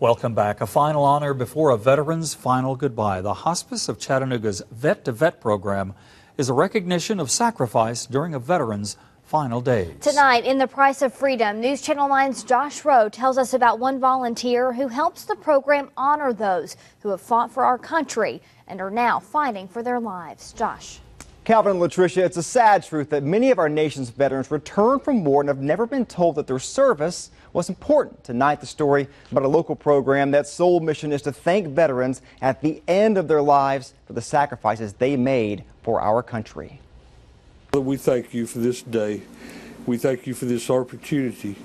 Welcome back. A final honor before a veteran's final goodbye. The Hospice of Chattanooga's Vet-to-Vet program is a recognition of sacrifice during a veteran's final days. Tonight, in The Price of Freedom, NewsChannel 9's Josh Rowe tells us about one volunteer who helps the program honor those who have fought for our country and are now fighting for their lives. Josh. Calvin and Latricia, it's a sad truth that many of our nation's veterans return from war and have never been told that their service was important. Tonight, the story about a local program that's sole mission is to thank veterans at the end of their lives for the sacrifices they made for our country. We thank you for this day. We thank you for this opportunity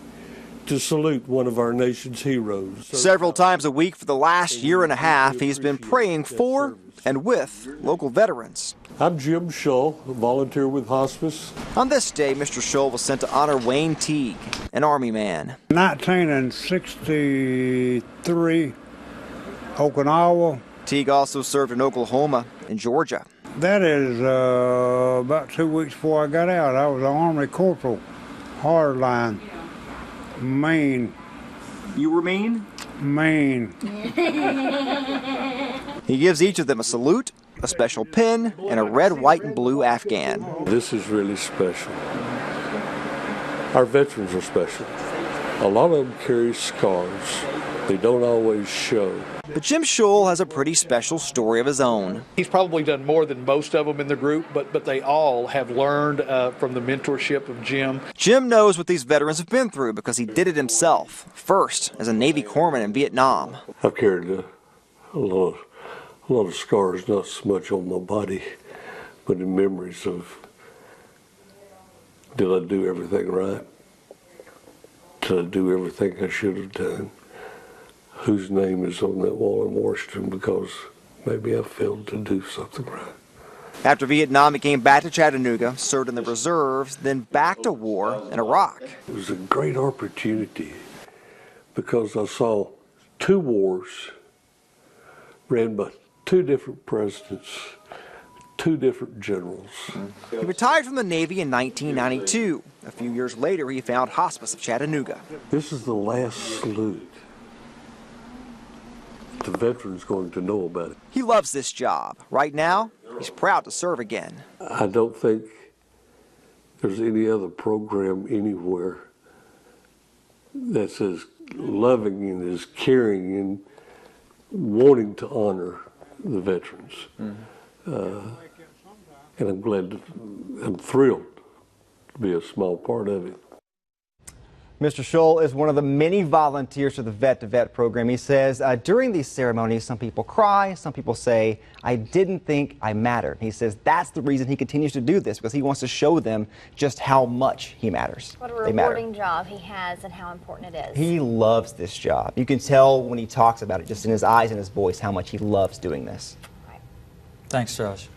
to salute one of our nation's heroes. Several times a week for the last year and a half, he's been praying for and with local veterans. I'm Jim Shull, a volunteer with Hospice. On this day, Mr. Shull was sent to honor Wayne Teague, an Army man. 1963, Okinawa. Teague also served in Oklahoma and Georgia. That is about 2 weeks before I got out. I was an Army corporal, hardline, Maine. You were Maine? Maine. He gives each of them a salute, a special pin, and a red, white, and blue Afghan. This is really special. Our veterans are special. A lot of them carry scars. They don't always show. But Jim Shull has a pretty special story of his own. He's probably done more than most of them in the group, but they all have learned from the mentorship of Jim. Jim knows what these veterans have been through because he did it himself, first as a Navy Corpsman in Vietnam. I've carried a lot of scars, not so much on my body, but in memories of, did I do everything right? Did I do everything I should have done? Whose name is on that wall in Washington because maybe I failed to do something right. After Vietnam, he came back to Chattanooga, served in the reserves, then back to war in Iraq. It was a great opportunity because I saw two wars ran by two different presidents, two different generals. He retired from the Navy in 1992. A few years later, he found Hospice of Chattanooga. This is the last salute. The veteran's going to know about it. He loves this job. Right now, he's proud to serve again. I don't think there's any other program anywhere that's as loving and as caring and wanting to honor the veterans. And I'm thrilled to be a small part of it. Mr. Shull is one of the many volunteers for the Vet-to-Vet program. He says during these ceremonies, some people cry, some people say, I didn't think I mattered. He says that's the reason he continues to do this, because he wants to show them just how much he matters. What a rewarding job he has and how important it is. He loves this job. You can tell when he talks about it, just in his eyes and his voice, how much he loves doing this. Thanks, Josh.